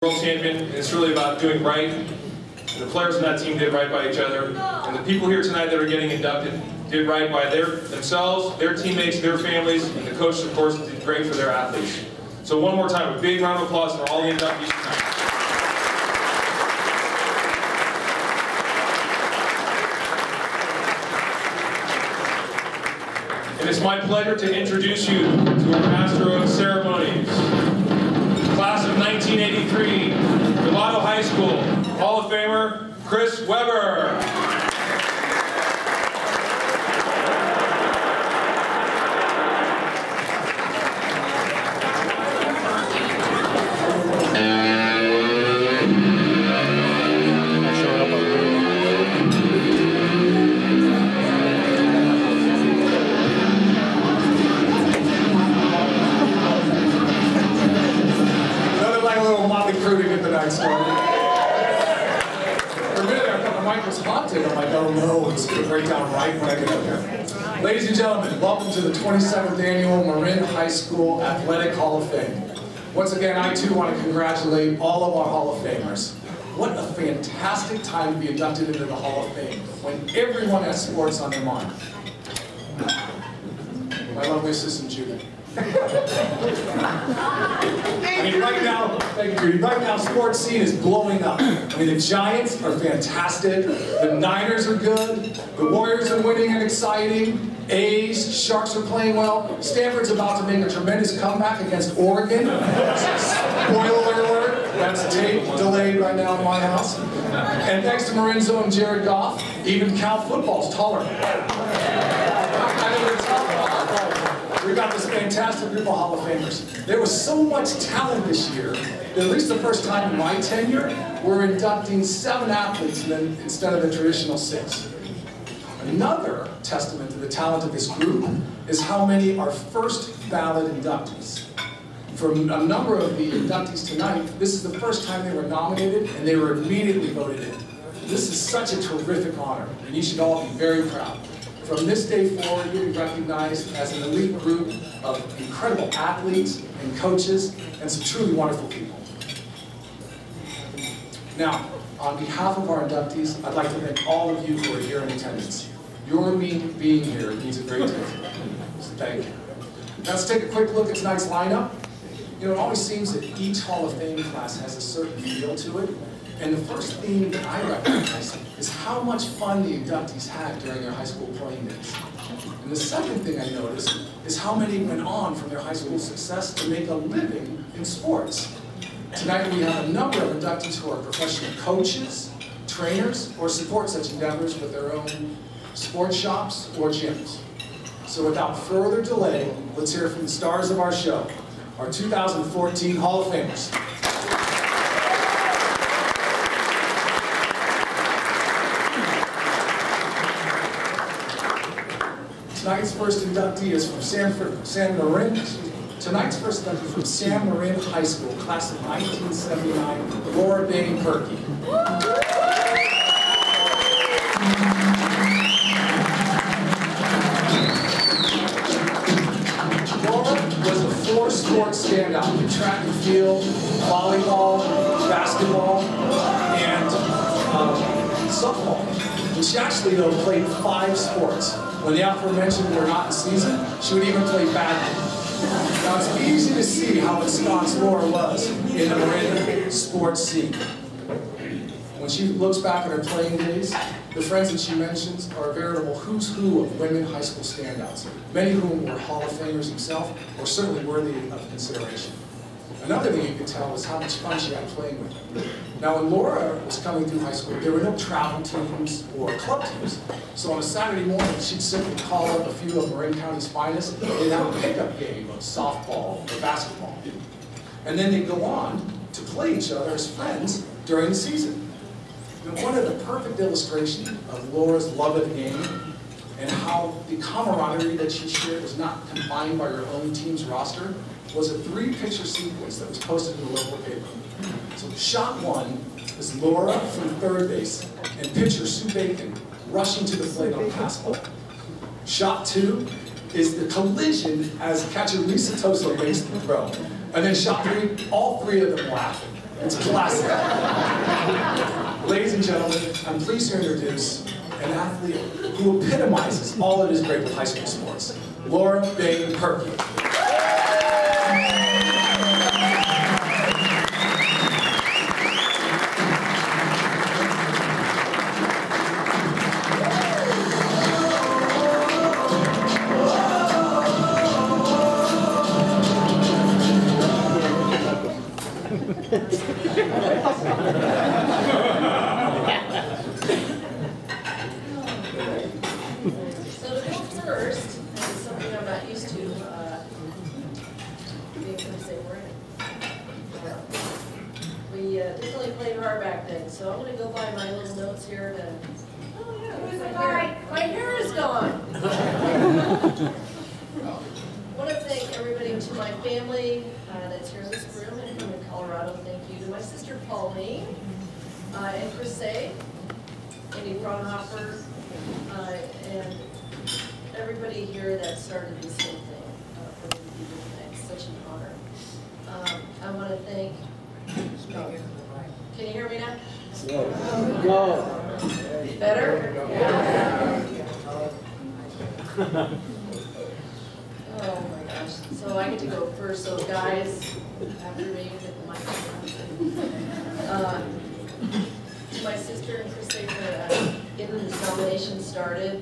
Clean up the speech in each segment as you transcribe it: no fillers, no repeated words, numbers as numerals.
World champion, and it's really about doing right. And the players on that team did right by each other, and the people here tonight that are getting inducted did right by themselves, their teammates, their families, and the coaches, of course, did great for their athletes. So one more time, a big round of applause for all the inductees tonight. And it's my pleasure to introduce you to our Master of Ceremonies. Class of 1983, Delano High School, Hall of Famer, Chris Weber. I'm like, oh no, it's going to break down right when I get up there. Ladies and gentlemen, welcome to the 27th Annual Marin High School Athletic Hall of Fame. Once again, I too want to congratulate all of our Hall of Famers. What a fantastic time to be inducted into the Hall of Fame when everyone has sports on their mind. My lovely assistant, Judy. I mean, right now, thank you, Judy. Right now, sports scene is blowing up. I mean, the Giants are fantastic. The Niners are good. The Warriors are winning and exciting. A's, Sharks are playing well. Stanford's about to make a tremendous comeback against Oregon. Spoiler alert, that's tape delayed right now in my house. And thanks to Marinzo and Jared Goff, even Cal football's taller. We've got this fantastic group of Hall of Famers. There was so much talent this year that at least the first time in my tenure, we're inducting 7 athletes instead of the traditional 6. Another testament to the talent of this group is how many are first ballot inductees. For a number of the inductees tonight, this is the first time they were nominated and they were immediately voted in. This is such a terrific honor, and you should all be very proud. From this day forward, you'll be recognized as an elite group of incredible athletes and coaches and some truly wonderful people. Now, on behalf of our inductees, I'd like to thank all of you who are here in attendance. Your being here means a great deal. So thank you. Now let's take a quick look at tonight's lineup. You know, it always seems that each Hall of Fame class has a certain feel to it. And the first theme that I recognize is how much fun the inductees had during their high school playing days. And the second thing I noticed is how many went on from their high school success to make a living in sports. Tonight we have a number of inductees who are professional coaches, trainers, or support such endeavors with their own sports shops or gyms. So without further delay, let's hear from the stars of our show, our 2014 Hall of Famers. Tonight's first inductee is from Tonight's first inductee is from Sam Marin High School, class of 1979, Laura Baine Perky. Laura was a 4-sport standout in track and field, volleyball, basketball, and softball. And she actually, though, played 5 sports. When the aforementioned were not in season, she would even play badminton. Now it's easy to see how ensconced Laura was in the Marin sports scene. When she looks back at her playing days, the friends that she mentions are a veritable who's who of women high school standouts, many of whom were Hall of Famers themselves, or certainly worthy of consideration. Another thing you could tell was how much fun she had playing with them. Now, when Laura was coming through high school, there were no travel teams or club teams. So on a Saturday morning, she'd simply call up a few of Marin County's finest, and they'd have a pickup game of softball or basketball. And then they'd go on to play each other as friends during the season. And one of the perfect illustrations of Laura's love of the game and how the camaraderie that she shared was not confined by her own team's roster was a 3-picture sequence that was posted in the local paper. So shot 1 is Laura from third base, and pitcher Sue Bacon rushing to the plate on a pass ball. Shot 2 is the collision as catcher Lisa Toso makes the throw. And then shot 3, all 3 of them laughing. It's classic. Ladies and gentlemen, I'm pleased to introduce an athlete who epitomizes all that is great with high school sports, Laura Baine Perky. Definitely played hard back then, so I'm going to go by my little notes here to... Oh yeah, my hair is gone. I want to thank everybody, to my family that's here in this room and from Colorado. Thank you to my sister Pauline and Chrissy, Andy Fraunhofer, and everybody here that started this whole thing for me to be here tonight. It's such an honor. I want to thank... Can you hear me now? Go. Better? Yeah. Oh my gosh. So I get to go first. So guys, after me, get the microphone. To my sister and Chrissy for getting this nomination started.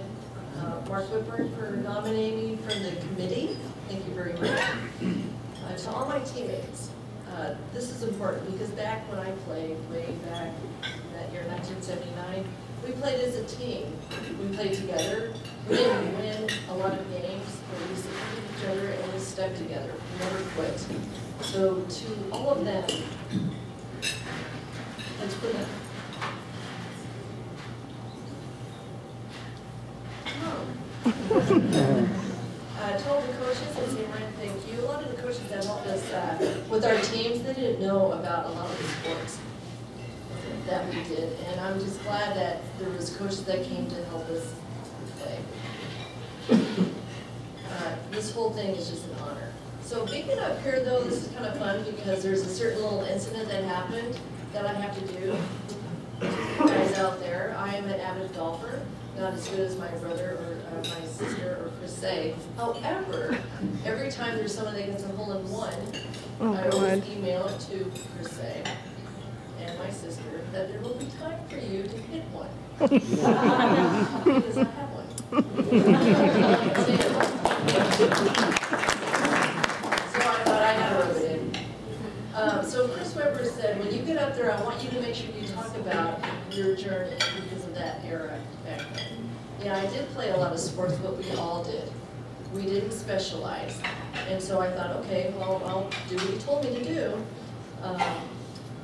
Mark Whitburn for nominating me from the committee. Thank you very much. To all my teammates. This is important because back when I played, way back in that year, 1979, we played as a team. We played together. We didn't win a lot of games, but we supported each other and we stuck together. We never quit. So to all of them, let's put it. To all the coaches at Marin, thank you. A lot of the coaches that helped us with our teams, they didn't know about a lot of the sports that we did. And I'm just glad that there was coaches that came to help us play. This whole thing is just an honor. So being up here though, this is kind of fun because there's a certain little incident that happened that I have to do. Guys out there, I am an avid golfer. Not as good as my brother or my sister or Chrissy. However, every time there's someone that gets a hole-in-one, I always email it to Chrissy and my sister that there will be time for you to hit one. Because I have one. So I thought I had to rub it in. So Chris Webber said, when you get up there, I want you to make sure you talk about your journey because of that era back then. Yeah, I did play a lot of sports, but we all did. We didn't specialize. And so I thought, okay, well, I'll do what he told me to do.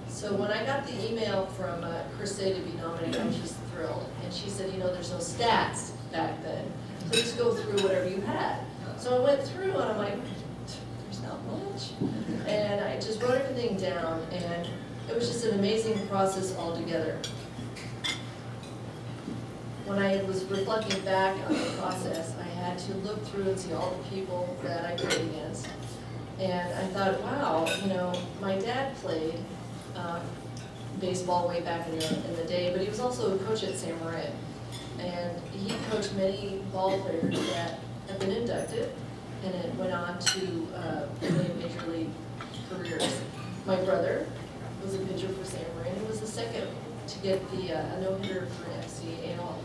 So when I got the email from Chrissy to be nominated, I was just thrilled. And she said, you know, there's no stats back then. Please go through whatever you had. So I went through and I'm like, there's not much. And I just wrote everything down, and it was just an amazing process altogether. When I was reflecting back on the process, I had to look through and see all the people that I played against. And I thought, wow, you know, my dad played baseball way back in the day, but he was also a coach at Marin. And he coached many ball players that have been inducted, and it went on to really major league careers. My brother was a pitcher for Marin. He was the second to get the a no-hitter for FC AL.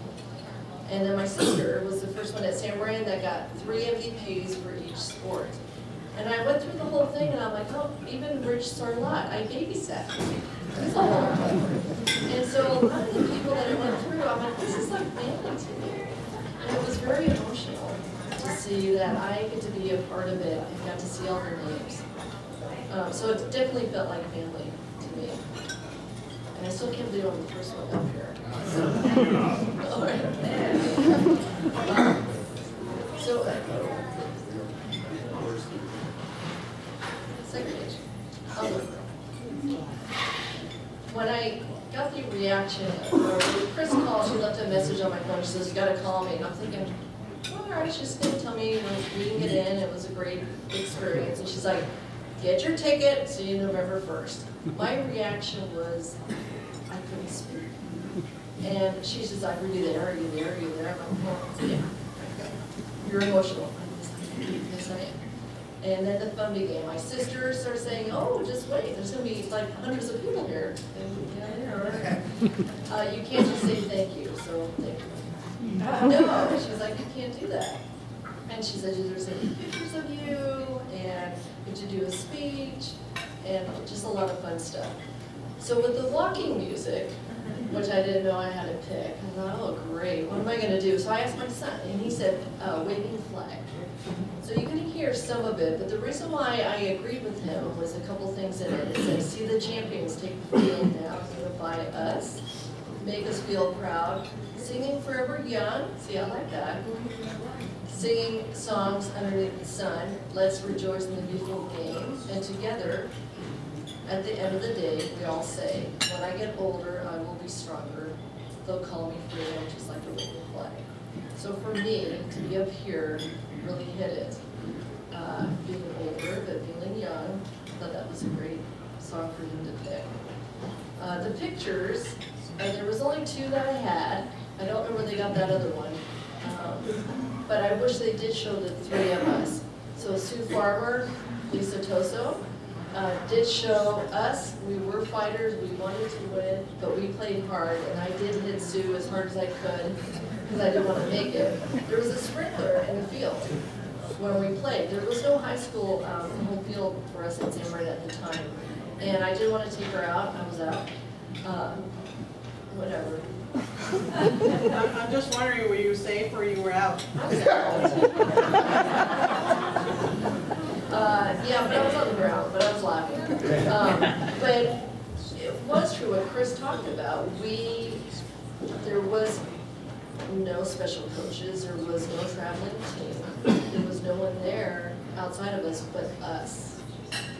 And then my sister was the first one at Marin that got 3 MVPs for each sport. And I went through the whole thing, and I'm like, oh, even Rich Sarlott, I babysat. He's a whole And so a lot of the people that I went through, I'm like, this is like family to me. And it was very emotional to see that I get to be a part of it and got to see all their names. So it definitely felt like family to me. And I still can't believe I'm the first one up here. All right. Second page. When I got the reaction, or Chris called, she left a message on my phone. She says, you got to call me. And I'm thinking, well, all right, she's going to tell me, you know, we can get in. It was a great experience. And she's like, get your ticket, see you November 1st. My reaction was, I couldn't speak. And she's just like, are you there, are you there, are you there? I'm like, well, yeah, you're emotional. Yes, I am. And then the fun began. My sister started saying, oh, just wait, there's going to be like hundreds of people here. And, you can't just say thank you, so thank you. No, she's like, you can't do that. And she said, there's going to be pictures of you, and get to do a speech, and just a lot of fun stuff. So with the walking music, which I didn't know I had to pick, I thought, oh great, what am I going to do? So I asked my son, and he said, waving flag. So you can hear some of it, but the reason why I agreed with him was a couple things in it. It said, see the champions take the field now, unify us, make us feel proud, singing Forever Young, see I like that, singing songs underneath the sun, let's rejoice in the beautiful game, and together, at the end of the day, we all say, when I get older, I will be stronger. They'll call me freedom, just like a waving flag. So for me, to be up here really hit it. Being older, but feeling young, I thought that was a great song for him to pick. The pictures, there was only 2 that I had. I don't know where they got that other one. But I wish they did show the 3 of us. So Sue Farmer, Lisa Toso, did show us. We were fighters, we wanted to win, but we played hard, and I did hit Sue as hard as I could because I didn't want to make it. There was a sprinkler in the field when we played. There was no high school home field for us in San Marin at the time, and I didn't want to take her out. I was out. Whatever. I'm just wondering, were you safe or you were out? Yeah, but I was on the ground, but I was laughing. But it was true what Chris talked about. There was no special coaches, there was no traveling team, there was no one there outside of us but us.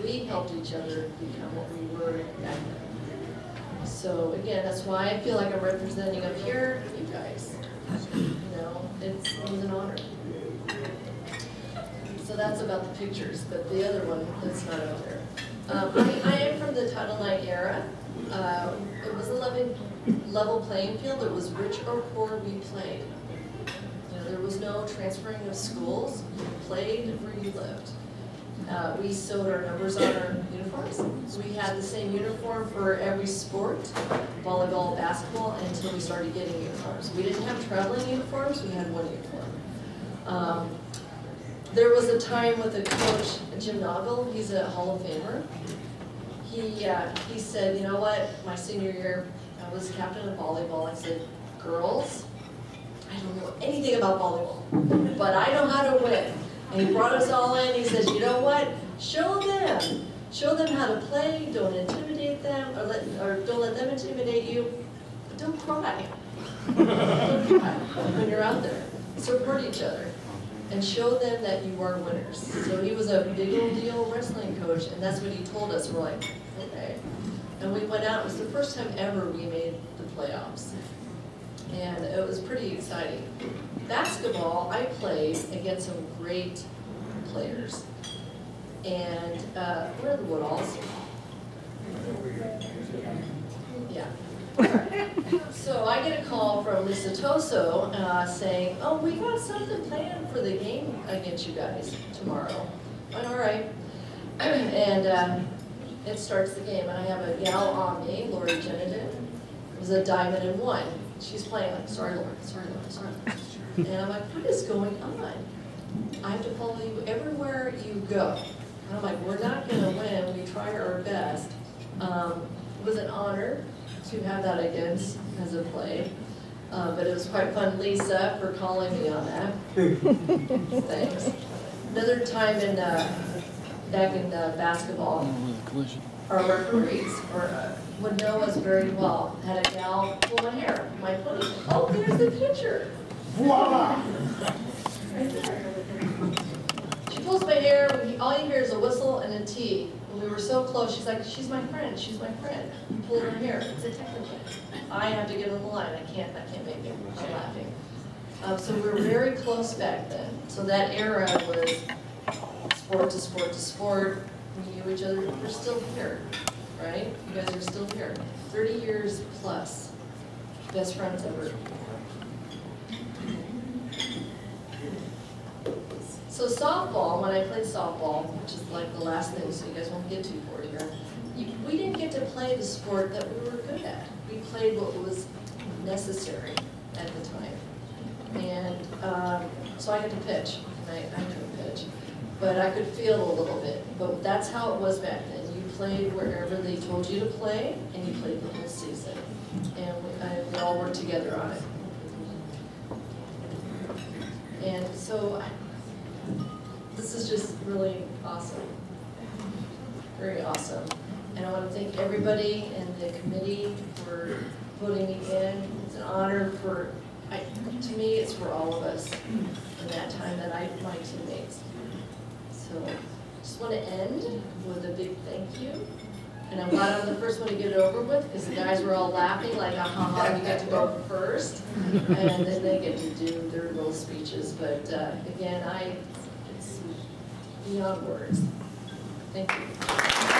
We helped each other become what we were back then. So again, that's why I feel like I'm representing up here you guys. You know, it was an honor. So that's about the pictures, but the other one, that's not out there. I am from the Title IX era. It was a level playing field. It was rich or poor, we played. You know, there was no transferring of schools. You played where you lived. We sewed our numbers on our uniforms. We had the same uniform for every sport, volleyball, basketball, until we started getting uniforms. We didn't have traveling uniforms, we had one uniform. There was a time with a coach, Jim Noggle, he's a Hall of Famer. He said, you know what, my senior year, I was captain of volleyball. I said, girls, I don't know anything about volleyball, but I know how to win. And he brought us all in, he says, you know what, show them how to play, don't intimidate them, or don't let them intimidate you, but don't cry. Don't cry when you're out there. Support each other. And show them that you are winners. So he was a big old deal wrestling coach, and that's what he told us. We're like, okay. And we went out. It was the first time ever we made the playoffs. And it was pretty exciting. Basketball, I played against some great players. And where are the Woodalls? Yeah. So I get a call from Lisa Toso saying, oh, we got something planned for the game against you guys tomorrow. I went, all right. And it starts the game, and I have a gal on me, Lori Jenniden. It was a diamond and 1. She's playing like, sorry, Lori, sorry, Lori, sorry. And I'm like, what is going on? I have to follow you everywhere you go. And I'm like, we're not going to win. We try our best. It was an honor to have that against as a play. But it was quite fun, Lisa, for calling me on that. Thanks. Another time back in basketball, our referees would know us very well. Had a gal pull my hair, my pony. Oh, there's the picture. Voila! Right there. She pulls my hair, all you hear is a whistle and a T. When we were so close, she's like, she's my friend, she's my friend. Pull her hair, it's a technical. I have to get on the line, I can't make it, I'm laughing. So we were very close back then. So that era was sport to sport to sport. we knew each other, we're still here, right? You guys are still here. 30 years plus, best friends ever. So softball, when I played softball, which is like the last thing, so you guys won't get too bored here, we didn't get to play the sport that we were good at. We played what was necessary at the time. And so I got to pitch, and I couldn't pitch, but I could feel a little bit. But that's how it was back then. You played wherever they told you to play, and you played the whole season. And we all worked together on it. And so this is just really awesome, very awesome. And I want to thank everybody in the committee for voting me in. It's an honor for, to me, it's for all of us in that time that my teammates. So I just want to end with a big thank you. And I'm glad I'm the first one to get it over with, because the guys were all laughing like, ha, you get to go first. And then they get to do their little speeches. But again, it's beyond words. Thank you.